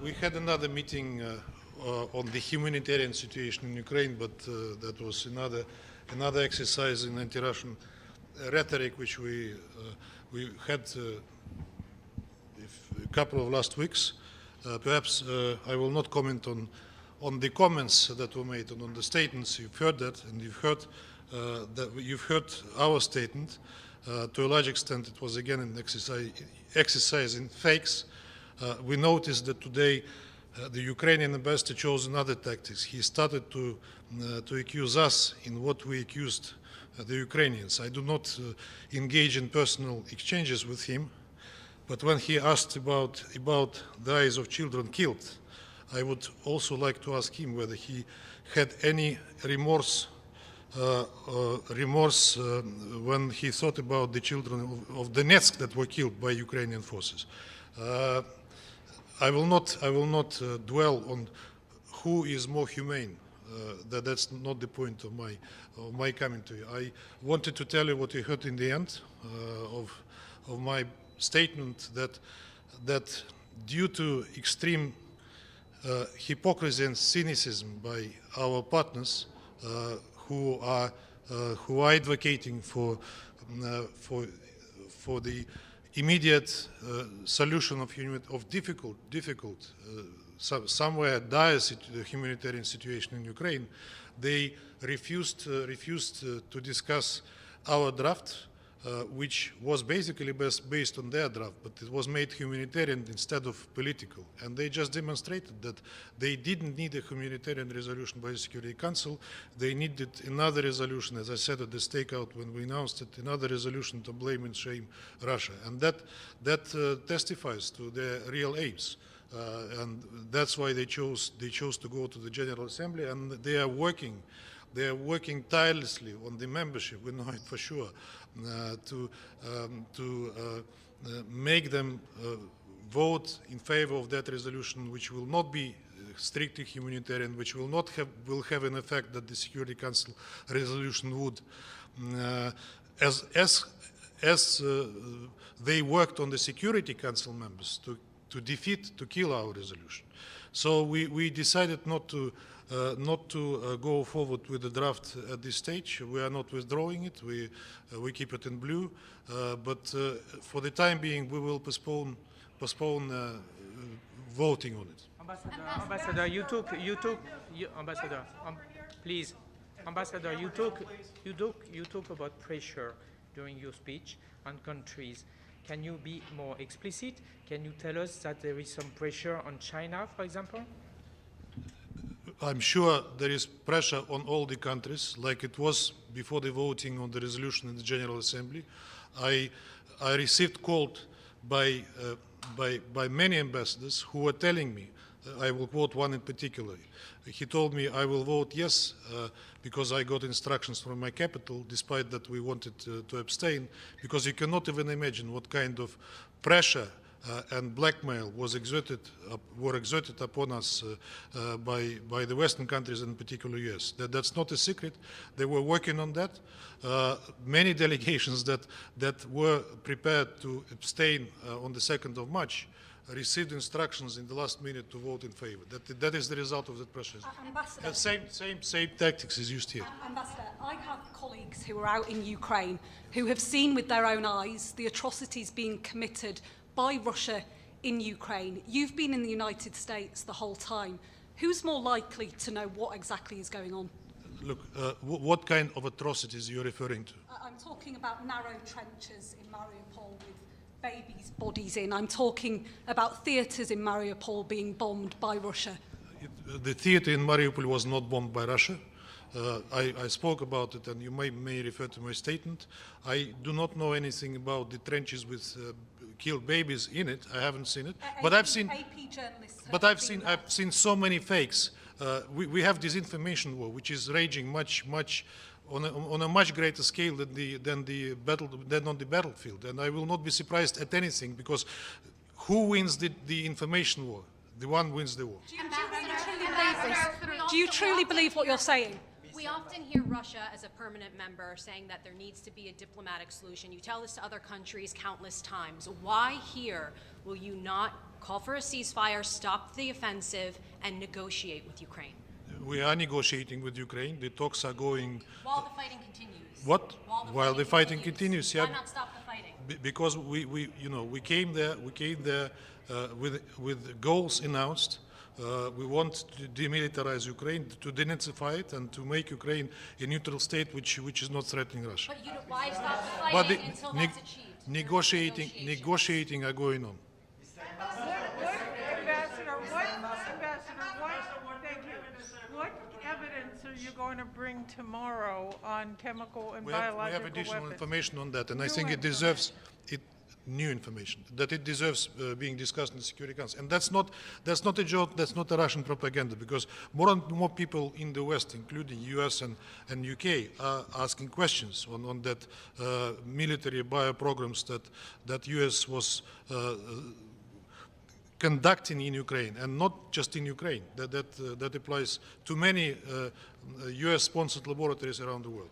We had another meeting on the humanitarian situation in Ukraine, but that was another exercise in anti-Russian rhetoric, which we had a couple of last weeks. Perhaps I will not comment on the comments that were made and on the statements. You've heard that, and you've heard our statement. To a large extent, it was again an exercise in fakes. We noticed that today the Ukrainian ambassador chose another tactics. He started to accuse us in what we accused the Ukrainians. I do not engage in personal exchanges with him, but when he asked about the eyes of children killed, I would also like to ask him whether he had any remorse when he thought about the children of Donetsk that were killed by Ukrainian forces. I will not dwell on who is more humane. That's not the point of my coming to you. I wanted to tell you what you heard in the end of my statement, that due to extreme hypocrisy and cynicism by our partners who are advocating for the immediate solution of difficult, somewhere dire humanitarian situation in Ukraine, they refused to discuss our draft, which was basically based on their draft, but it was made humanitarian instead of political. And they just demonstrated that they didn't need a humanitarian resolution by the Security Council. They needed another resolution, as I said at the Stakeout when we announced it, another resolution to blame and shame Russia. And that testifies to their real aims. And that's why they chose to go to the General Assembly, and they are working tirelessly on the membership, we know it for sure, to make them vote in favor of that resolution, which will not be strictly humanitarian, which will have an effect that the Security Council resolution would, as they worked on the Security Council members to kill our resolution. So we decided not to go forward with the draft at this stage. We are not withdrawing it. We keep it in blue. But for the time being, we will postpone voting on it. Ambassador, please, Ambassador, you talk about pressure during your speech on countries. Can you be more explicit? Can you tell us that there is some pressure on China, for example? I'm sure there is pressure on all the countries, like it was before the voting on the resolution in the General Assembly. I received calls by many ambassadors who were telling me, I will quote one in particular. He told me, I will vote yes because I got instructions from my capital, despite that we wanted to abstain, because you cannot even imagine what kind of pressure and blackmail were exerted upon us by the Western countries, and in particular US. That's not a secret. They were working on that. Many delegations that were prepared to abstain on the 2nd of March received instructions in the last minute to vote in favor. That is the result of that pressure. Same tactics is used here. Ambassador, I have colleagues who are out in Ukraine who have seen with their own eyes the atrocities being committed by Russia in Ukraine. You've been in the United States the whole time. Who's more likely to know what exactly is going on? Look, what kind of atrocities are you referring to? I'm talking about narrow trenches in Mariupol with babies' bodies in. I'm talking about theatres in Mariupol being bombed by Russia. The theatre in Mariupol was not bombed by Russia. I spoke about it, and you may refer to my statement. I do not know anything about the trenches with killed babies in it. I haven't seen it, but I've seen. I've seen so many fakes. We have disinformation war, which is raging much on a much greater scale than on the battlefield. And I will not be surprised at anything, because who wins the information war? The one wins the war. Do you truly believe what you're saying? We often hear Russia as a permanent member saying that there needs to be a diplomatic solution. You tell this to other countries countless times. Why here will you not call for a ceasefire, stop the offensive, and negotiate with Ukraine? We are negotiating with Ukraine. The talks are going. While the fighting continues. What? While the fighting continues, yeah. Why not stop the fighting? Because we came there with goals announced. We want to demilitarize Ukraine, to denazify it, and to make Ukraine a neutral state which is not threatening Russia. But why stop the But fighting until that's achieved? negotiating are going on. What evidence are you going to bring tomorrow on chemical and We have biological additional weapons? information on that, and I New think it deserves new information, that it deserves being discussed in the Security Council. And that's not a joke, that's not a Russian propaganda, because more and more people in the West, including US and UK, are asking questions on that military bio programs that US was conducting in Ukraine, and not just in Ukraine. That applies to many US-sponsored laboratories around the world.